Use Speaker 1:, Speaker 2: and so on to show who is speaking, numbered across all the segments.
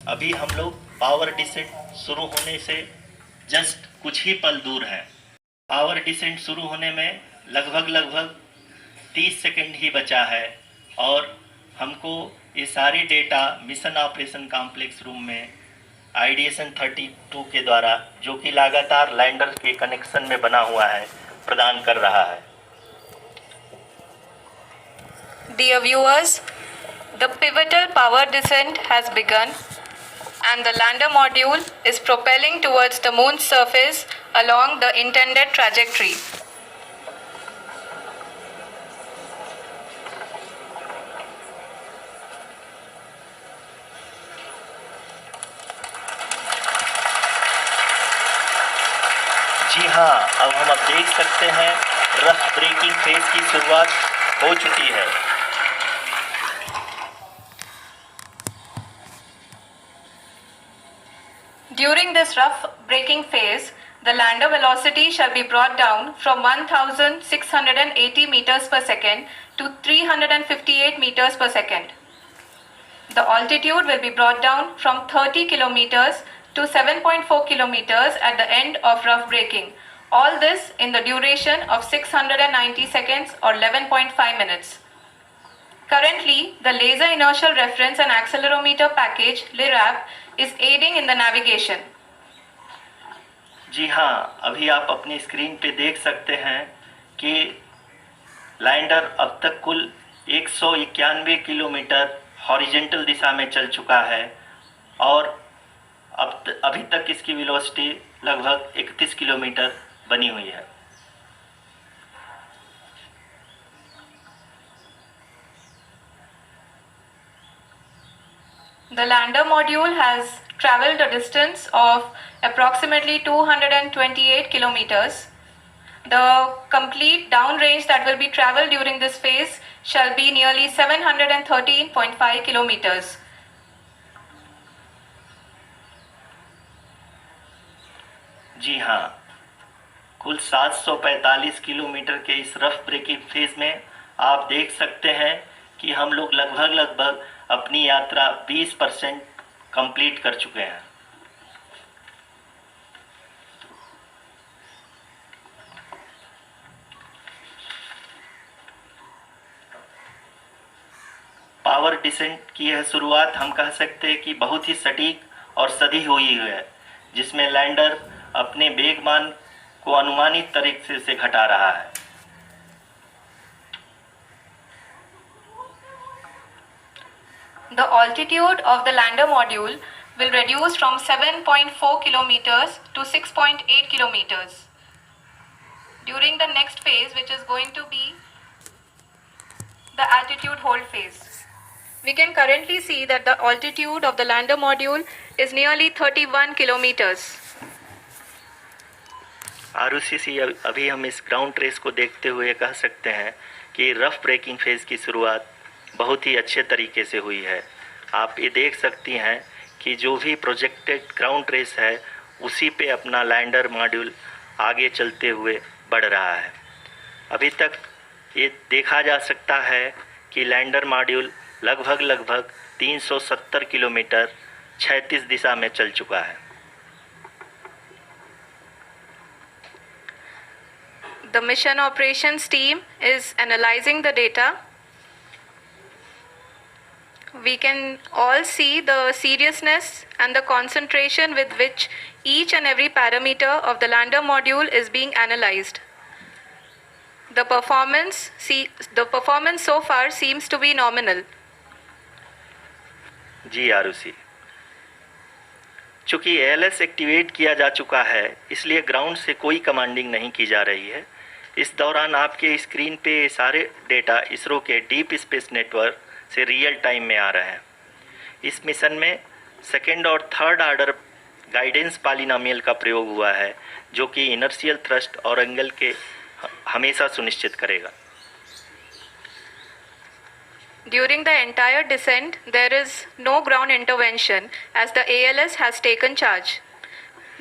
Speaker 1: अभी हम लोग पावर डिसेंट शुरू होने से जस्ट कुछ ही पल दूर हैं। पावर डिसेंट शुरू होने में लगभग 30 सेकंड ही बचा है और हमको ये सारे data mission operation complex room में आईडीएसन 32 के द्वारा, जो कि लगातार लैंडर के कनेक्शन में बना हुआ है, प्रदान कर रहा है।
Speaker 2: Dear viewers, the pivotal power descent has begun and the lander module is propelling towards the moon's surface along the intended trajectory.
Speaker 1: जी हाँ, अब हम देख सकते हैं रफ ब्रेकिंग फेज की शुरुआत हो चुकी है।
Speaker 2: During this rough braking phase, the lander velocity shall be brought down from 1680 meters per second to 358 meters per second. The altitude will be brought down from 30 kilometers to 7.4 kilometers at the end of rough braking. All this in the duration of 690 seconds or 11.5 minutes. Currently, the Laser Inertial Reference and Accelerometer package (LIRAP) is aiding in the navigation.
Speaker 1: जी हाँ, अभी आप अपनी screen पे देख सकते हैं कि lander अब तक कुल 191 किलोमीटर हॉरिजेंटल दिशा में चल चुका है और अभी तक इसकी वेलोसिटी लगभग 31 किलोमीटर बनी हुई है।
Speaker 2: The lander module has traveled a distance of approximately 228 kilometers. The complete downrange that will be traveled during this phase shall be nearly 713.5 kilometers.
Speaker 1: जी हाँ, कुल 745 किलोमीटर के इस रफ ब्रेकिंग फेज में आप देख सकते हैं कि हम लोग लगभग अपनी यात्रा 20% कंप्लीट कर चुके हैं। पावर डिसेंट की यह शुरुआत हम कह सकते हैं कि बहुत ही सटीक और सधी हुई है, जिसमें लैंडर अपने वेगमान को अनुमानित तरीके से घटा रहा है।
Speaker 2: The altitude of the lander module will reduce from 7.4 kilometers to 6.8 kilometers. During the next phase, which is going to be the altitude hold phase. We can currently see that the altitude of the lander module is nearly 31 kilometers.
Speaker 1: Arushi, अभी हम इस ground trace को देखते हुए कह सकते हैं कि रफ ब्रेकिंग फेज की शुरुआत बहुत ही अच्छे तरीके से हुई है। आप ये देख सकती हैं कि जो भी प्रोजेक्टेड ग्राउंड ट्रेस है उसी पे अपना लैंडर मॉड्यूल आगे चलते हुए बढ़ रहा है। अभी तक ये देखा जा सकता है कि लैंडर मॉड्यूल लगभग 370 किलोमीटर क्षैतिज दिशा में चल चुका है।
Speaker 2: The mission operations team is analyzing the data. We can all see the seriousness and the concentration with which each and every parameter of the lander module is being analyzed. The performance so far seems to be nominal.
Speaker 1: जी आरुषि, चूँकि ALS activate किया जा चुका है, इसलिए ground से कोई commanding नहीं की जा रही है। इस दौरान आपके स्क्रीन पे सारे डेटा इसरो के डीप स्पेस नेटवर्क से रियल टाइम में आ रहे हैं। इस मिशन में सेकेंड और थर्ड ऑर्डर गाइडेंस पॉलिनोमियल का प्रयोग हुआ है, जो कि इनर्शियल थ्रस्ट और एंगल के हमेशा सुनिश्चित करेगा।
Speaker 2: During the entire descent, there is no ground intervention as the ALS has taken charge.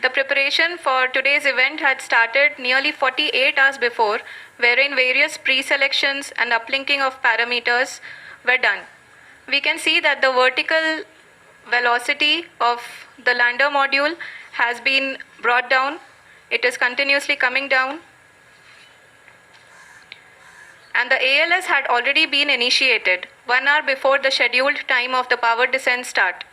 Speaker 2: The preparation for today's event had started nearly 48 hours before, wherein various pre-selections and uplinking of parameters were done. We can see that the vertical velocity of the lander module has been brought down. It is continuously coming down. And the ALS had already been initiated 1 hour before the scheduled time of the power descent start.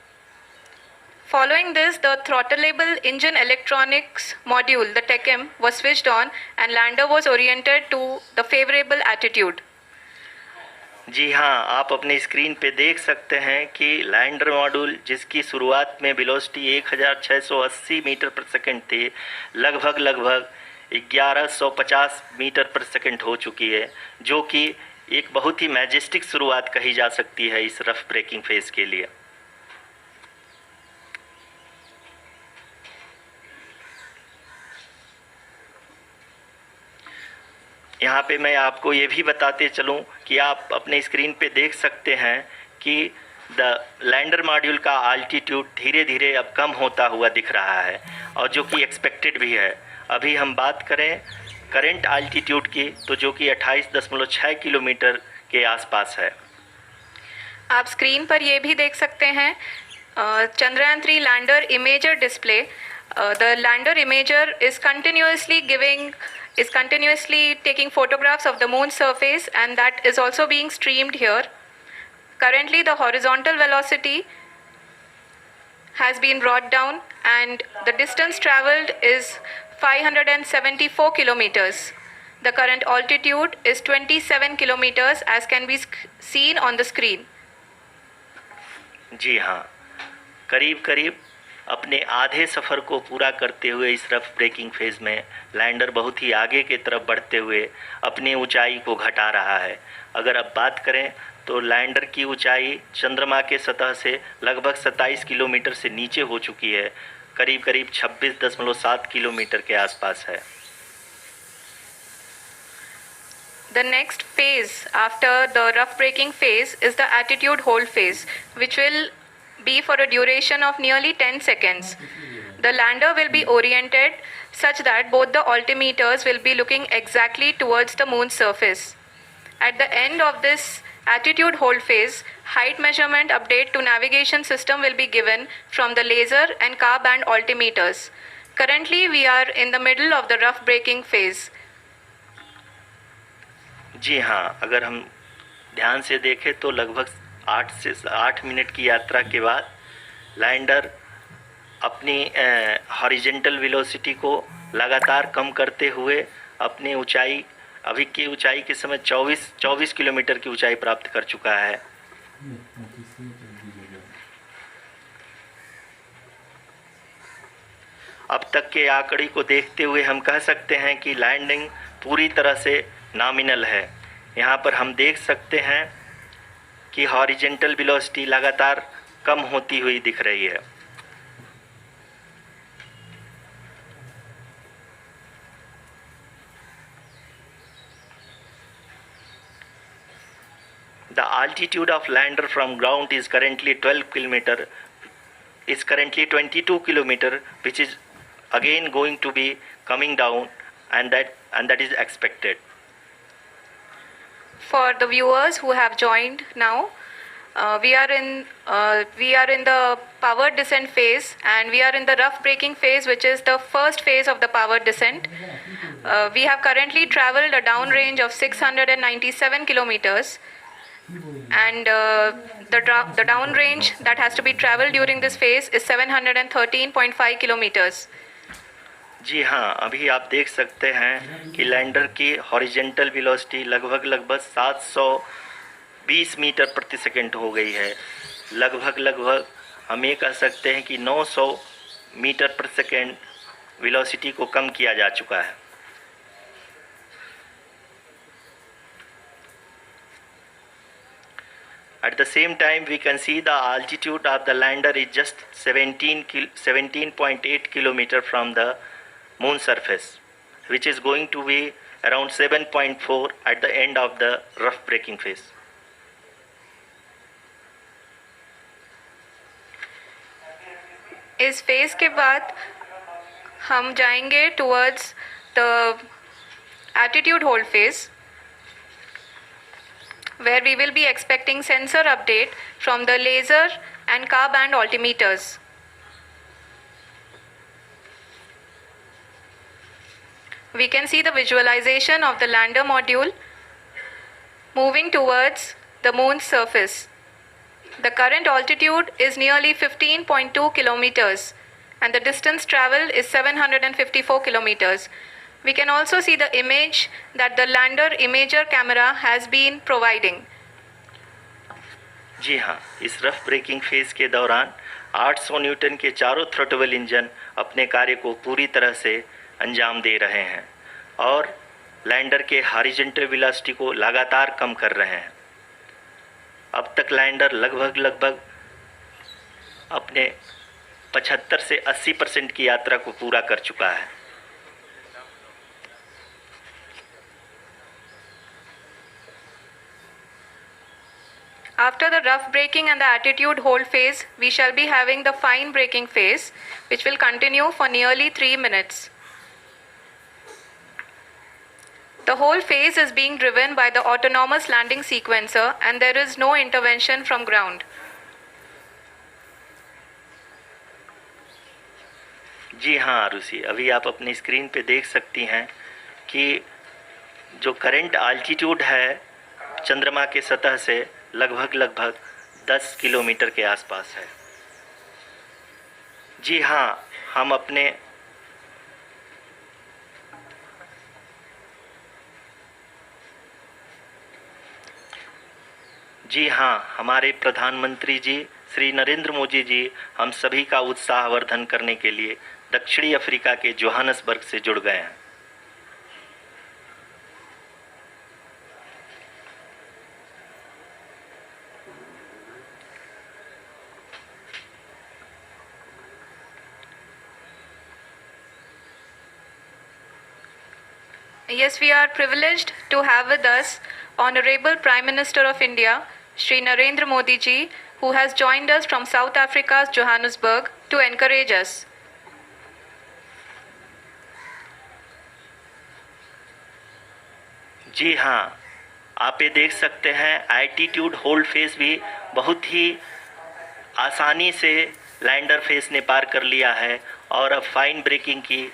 Speaker 2: Following this, the throttleable engine electronics module, the TECM, was switched on and lander was oriented to the favorable attitude.
Speaker 1: जी हाँ, आप अपनी screen पे देख सकते हैं कि lander module जिसकी शुरुआत में वेलोसिटी 1680 मीटर पर सेकंड थी, लगभग 1150 मीटर पर सेकंड हो चुकी है, जो कि एक बहुत ही मैजेस्टिक शुरुआत कही जा सकती है इस रफ ब्रेकिंग फेज के लिए। यहाँ पे मैं आपको ये भी बताते चलूँ कि आप अपने स्क्रीन पे देख सकते हैं कि द लैंडर मॉड्यूल का आल्टीट्यूड धीरे धीरे अब कम होता हुआ दिख रहा है, और जो कि एक्सपेक्टेड भी है। अभी हम बात करें करंट आल्टीट्यूड की, तो जो कि 28.6 किलोमीटर के आसपास है।
Speaker 2: आप स्क्रीन पर ये भी देख सकते हैं Chandrayaan 3 lander imager display. The lander imager is continuously taking photographs of the moon's surface, and that is also being streamed here. Currently the horizontal velocity has been brought down and the distance traveled is 574 kilometers. The current altitude is 27 kilometers as can be seen on the screen.
Speaker 1: जी हाँ, करीब करीब अपने आधे सफ़र को पूरा करते हुए इस रफ ब्रेकिंग फेज़ में लैंडर बहुत ही आगे की तरफ बढ़ते हुए अपनी ऊंचाई को घटा रहा है। अगर अब बात करें तो लैंडर की ऊंचाई चंद्रमा के सतह से लगभग 27 किलोमीटर से नीचे हो चुकी है, करीब करीब 26.7 किलोमीटर के आसपास है।
Speaker 2: The next phase after the rough braking phase is the attitude hold phase, which will be for a duration of nearly 10 seconds. The lander will be oriented such that both the altimeters will be looking exactly towards the moon's surface. At the end of this attitude hold phase, height measurement update to navigation system will be given from the laser and car band altimeters. Currently we are in the middle of the rough braking phase.
Speaker 1: जी हाँ, अगर हम ध्यान से देखें तो लगभग 8 minute की यात्रा के बाद लैंडर अपनी हॉरिजेंटल वेलोसिटी को लगातार कम करते हुए अपनी ऊंचाई, अभी की ऊंचाई के समय 24 किलोमीटर की ऊंचाई प्राप्त कर चुका है। अब तक के आंकड़े को देखते हुए हम कह सकते हैं कि लैंडिंग पूरी तरह से नॉमिनल है। यहाँ पर हम देख सकते हैं कि हॉरिजेंटल वेलोसिटी लगातार कम होती हुई दिख रही है। The altitude of lander from ground is currently 22 kilometer, which is again going to be coming down, and that is expected.
Speaker 2: For the viewers who have joined now, we are in the power descent phase, and we are in the rough braking phase, which is the first phase of the power descent. We have currently traveled a downrange of 697 kilometers, and the downrange that has to be traveled during this phase is 713.5 kilometers.
Speaker 1: जी हाँ, अभी आप देख सकते हैं कि lander की horizontal velocity लगभग 720 metre प्रति सेकंड हो गई है। लगभग हम ये कह सकते हैं कि 900 मीटर प्रति सेकंड वेलोसिटी को कम किया जा चुका है। At the same time, we can see the altitude of the lander is just 17.8 kilometer from the moon surface, which is going to be around 7.4 at the end of the rough braking phase.
Speaker 2: इस phase के बाद हम जाएंगे towards the attitude hold phase, where we will be expecting sensor update from the laser and car band altimeters. We can see the visualization of the lander module moving towards the moon's surface. The current altitude is nearly 15.2 kilometers and the distance traveled is 754 kilometers. We can also see the image that the lander imager camera has been providing.
Speaker 1: जी हाँ, इस rough breaking phase के दौरान 800 Newton के चारों throttle engine अपने कार्य को पूरी तरह से अंजाम दे रहे हैं और लैंडर के हॉरिजॉन्टल वेलोसिटी को लगातार कम कर रहे हैं। अब तक लैंडर लगभग अपने 75 से 80% की यात्रा को पूरा कर चुका है।
Speaker 2: After the rough braking and the attitude hold phase, we shall be having the fine braking phase, which will continue for nearly 3 minutes. The whole phase is being driven by the autonomous landing sequencer and there is no intervention from ground.
Speaker 1: जी हाँ आरुषि, अभी आप अपनी screen पे देख सकती हैं कि जो करंट आल्टीट्यूड है चंद्रमा के सतह से लगभग 10 किलोमीटर के आसपास है। जी हाँ, हमारे प्रधानमंत्री जी श्री नरेंद्र मोदी जी हम सभी का उत्साहवर्धन करने के लिए दक्षिणी अफ्रीका के जोहानसबर्ग से जुड़ गए हैं।
Speaker 2: Yes, we are privileged to have with us Honorable Prime Minister of India, Shri Narendra Modi ji, who has joined us from South Africa's Johannesburg to encourage us.
Speaker 1: जी हाँ, आप ये देख सकते हैं एल्टीट्यूड होल्ड फेस भी बहुत ही आसानी से लैंडर फेस ने पार कर लिया है और अब फाइन ब्रेकिंग की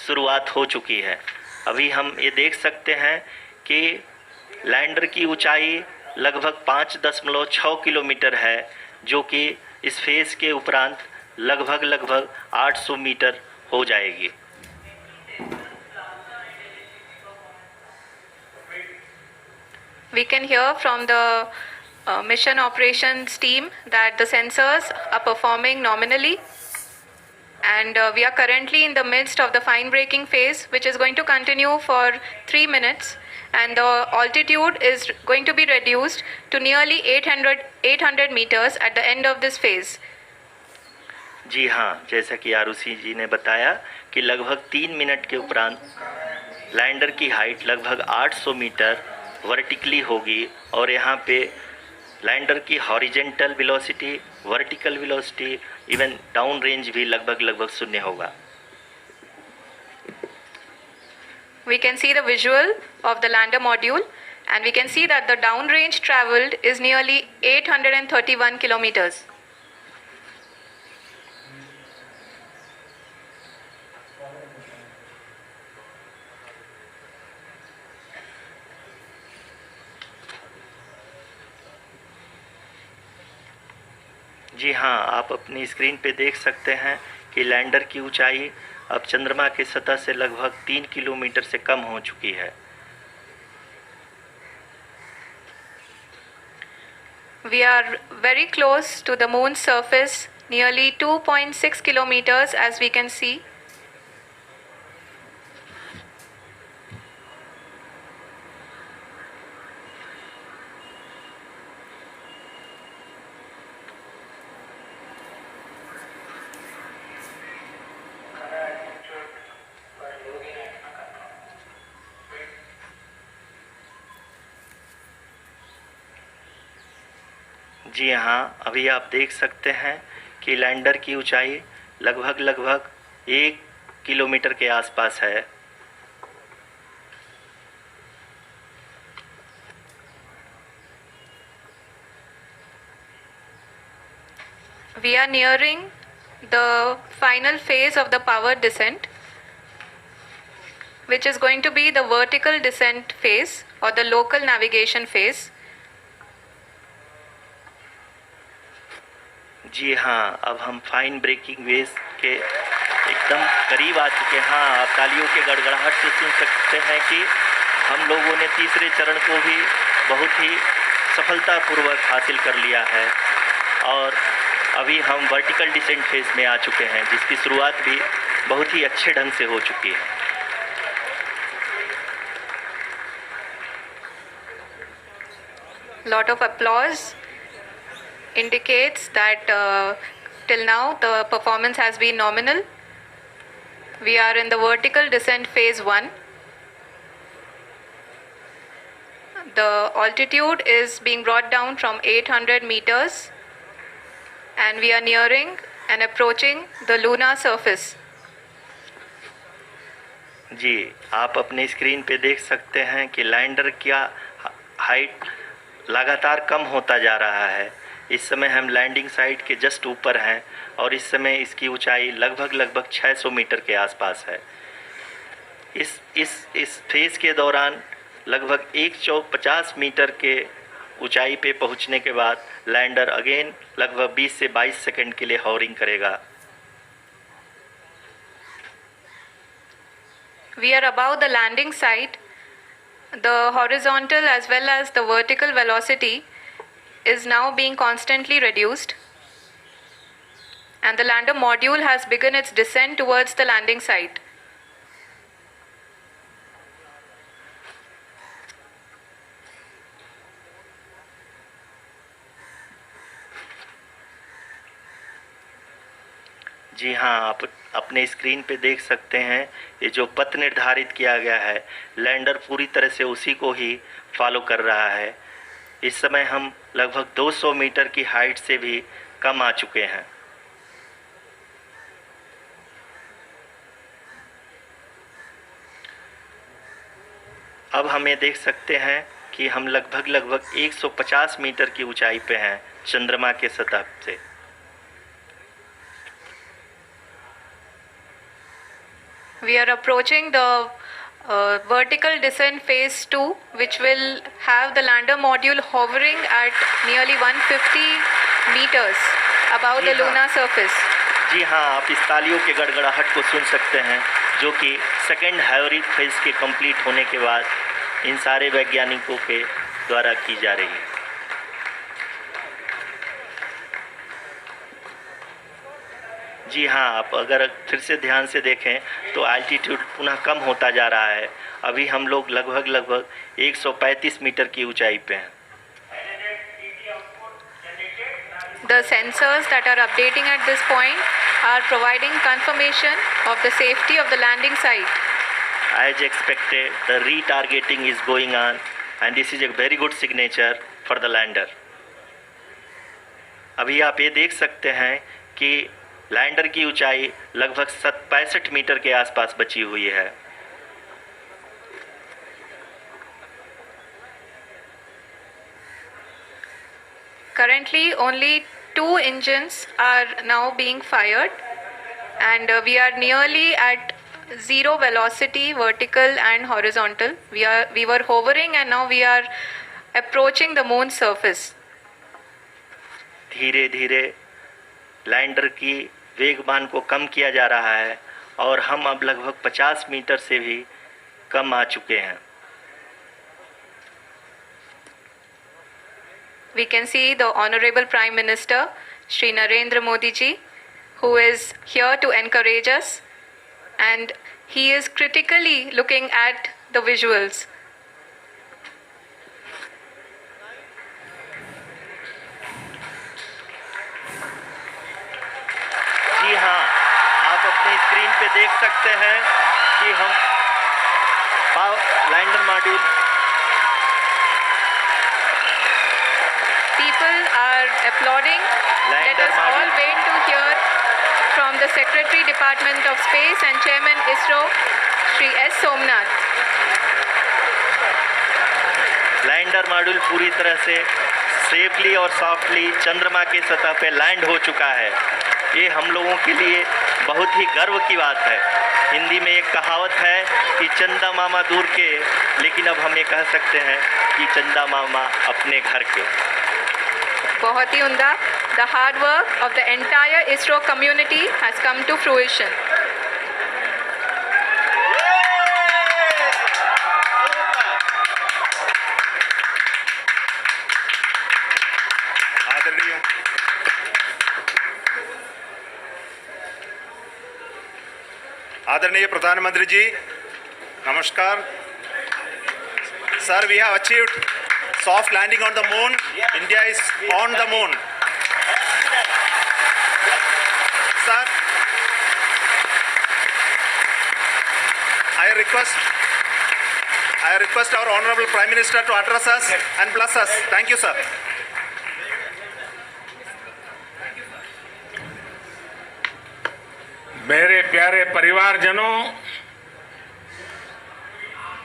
Speaker 1: शुरुआत हो चुकी है। अभी हम ये देख सकते हैं कि लैंडर की ऊंचाई लगभग 5.6 किलोमीटर है, जो कि इस फेस के उपरांत लगभग 800 मीटर हो जाएगी।
Speaker 2: We can hear from the mission operations team that the sensors are performing nominally. And we are currently in the midst of the fine braking phase, which is going to continue for 3 minutes. And the altitude is going to be reduced to nearly 800 meters at the end of this phase.
Speaker 1: जी हाँ, जैसा कि आरुषि जी ने बताया कि लगभग 3 minute के उपरांत lander की हाइट लगभग 800 मीटर वर्टिकली होगी और यहाँ पे लैंडर की horizontal velocity, vertical velocity, even down range भी लगभग शून्य होगा।
Speaker 2: We can see the visual of the lander module and we can see that the down range traveled is nearly 831 kilometers.
Speaker 1: जी हाँ, आप अपनी स्क्रीन पे देख सकते हैं कि लैंडर की ऊंचाई अब चंद्रमा के सतह से लगभग 3 किलोमीटर से कम हो चुकी है।
Speaker 2: We are very close to the moon's surface, nearly 2.6 kilometers as we can see.
Speaker 1: जी हाँ, अभी आप देख सकते हैं कि लैंडर की ऊंचाई लगभग 1 किलोमीटर के आसपास है।
Speaker 2: We are nearing the final phase of the powered descent, which is going to be the vertical descent phase or the local navigation phase.
Speaker 1: जी हाँ, अब हम फाइन ब्रेकिंग वेव्स के एकदम करीब आ चुके हैं। हाँ, आप तालियों के गड़गड़ाहट से सुन सकते हैं कि हम लोगों ने तीसरे चरण को भी बहुत ही सफलतापूर्वक हासिल कर लिया है और अभी हम वर्टिकल डिसेंट फेज में आ चुके हैं, जिसकी शुरुआत भी बहुत ही अच्छे ढंग से हो चुकी है।
Speaker 2: Lot of applause indicates that till now the performance has been nominal. We are in the vertical descent phase 1. The altitude is being brought down from 800 meters and we are nearing and approaching the lunar surface.
Speaker 1: जी, आप अपने screen पे देख सकते हैं कि lander का height लगातार कम होता जा रहा है। इस समय हम लैंडिंग साइट के जस्ट ऊपर हैं और इस समय इसकी ऊंचाई लगभग 600 मीटर के आसपास है। इस फेज के दौरान लगभग 150 मीटर के ऊंचाई पे पहुंचने के बाद लैंडर अगेन लगभग 20 से 22 सेकंड के लिए हॉवरिंग करेगा।
Speaker 2: We are above the landing site. The horizontal as well as the vertical velocity is now being constantly reduced, and the lander module has begun its descent towards the landing site.
Speaker 1: जी हाँ, आप अपने screen पे देख सकते हैं ये जो पथ निर्धारित किया गया है, लैंडर पूरी तरह से उसी को ही फॉलो कर रहा है। इस समय हम लगभग 200 मीटर की हाइट से भी कम आ चुके हैं। अब हम ये देख सकते हैं कि हम लगभग 150 मीटर की ऊंचाई पे हैं चंद्रमा के सतह से।
Speaker 2: We are approaching the vertical descent phase 2, which will have the lander module hovering at nearly 150 meters above the lunar surface.
Speaker 1: जी हाँ, आप इस तालियों के गड़गड़ाहट को सुन सकते हैं, जो कि सेकेंड हाइवरिक फेज के कंप्लीट होने के बाद इन सारे वैज्ञानिकों के द्वारा की जा रही है। जी हाँ, आप अगर फिर से ध्यान से देखें तो एल्टीट्यूड पुनः कम होता जा रहा है। अभी हम लोग लगभग 135 मीटर की ऊंचाई पे हैं।
Speaker 2: The sensors that are updating at this point are providing confirmation of the safety of the landing site.
Speaker 1: As expected, the retargeting is going on and this is a very good signature for the lander. अभी आप ये देख सकते हैं कि lander की ऊंचाई लगभग 65 मीटर के आसपास बची हुई है।
Speaker 2: Currently, only 2 engines are now being fired, and we are nearly at zero velocity, vertical and horizontal. We were hovering, and now we are approaching the moon's surface.
Speaker 1: धीरे धीरे लैंडर की वेगमान को कम किया जा रहा है और हम अब लगभग 50 मीटर से भी कम आ चुके हैं।
Speaker 2: We can see the Honorable Prime Minister, Shri Narendra Modi ji, who is here to encourage us, and he is critically looking at the visuals.
Speaker 1: जी हाँ, आप अपनी स्क्रीन पे देख सकते हैं कि हम lander module
Speaker 2: People are applauding. Let us all wait to hear from the Secretary Department of Space and Chairman ISRO, Shri S. Somnath.
Speaker 1: Lander module पूरी तरह से सेफली और सॉफ्टली चंद्रमा के सतह पे लैंड हो चुका है। ये हम लोगों के लिए बहुत ही गर्व की बात है। हिंदी में एक कहावत है कि चंदा मामा दूर के, लेकिन अब हम ये कह सकते हैं कि चंदा मामा अपने घर के।
Speaker 2: बहुत ही उम्दा। The hard work of the entire ISRO community has come to fruition.
Speaker 3: आदरणीय प्रधानमंत्री जी, नमस्कार। Sir, we have achieved soft landing on the moon. India is on the moon. Sir, I request our Honorable Prime Minister to address us and bless us. Thank you, sir.
Speaker 4: मेरे प्यारे परिवारजनों,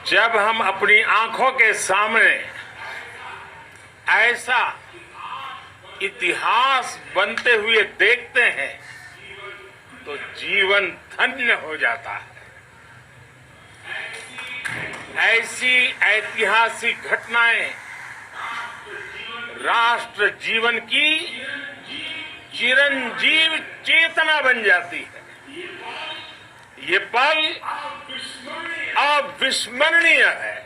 Speaker 4: जब हम अपनी आंखों के सामने ऐसा इतिहास बनते हुए देखते हैं तो जीवन धन्य हो जाता है। ऐसी ऐतिहासिक घटनाएं राष्ट्र जीवन की चिरंजीव चेतना बन जाती है। ये पल अविस्मरणीय है।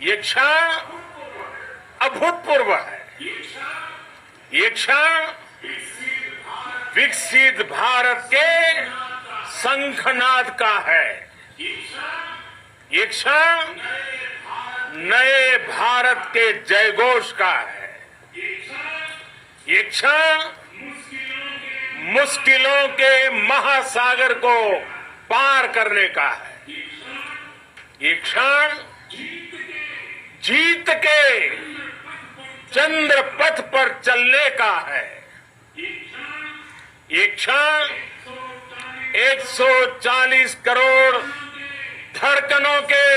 Speaker 4: ये क्षण अभूतपूर्व है। ये क्षण विकसित भारत के शंखनाद का है। ये क्षण नए भारत के जयघोष का है। ये क्षण मुश्किलों के महासागर को पार करने का है। ये क्षण जीत के चंद्र पथ पर चलने का है। ये क्षण 140 करोड़ धड़कनों के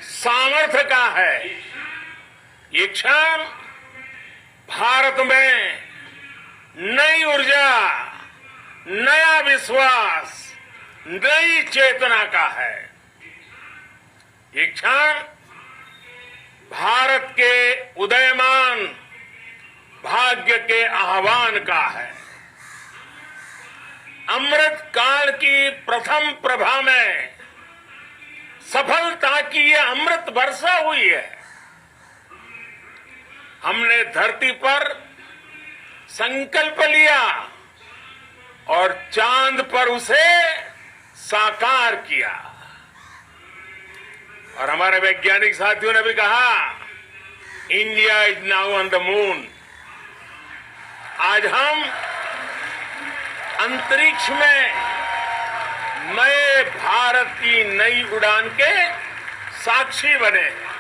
Speaker 4: सामर्थ्य का है। ये क्षण भारत में नई ऊर्जा, नया विश्वास, नई चेतना का है। ये क्षण भारत के उदयमान भाग्य के आह्वान का है। अमृत काल की प्रथम प्रभा में सफलता की ये अमृत वर्षा हुई है। हमने धरती पर संकल्प लिया और चांद पर उसे साकार किया। और हमारे वैज्ञानिक साथियों ने भी कहा, India is now on the moon. आज हम अंतरिक्ष में नए भारत की नई उड़ान के साक्षी बने हैं।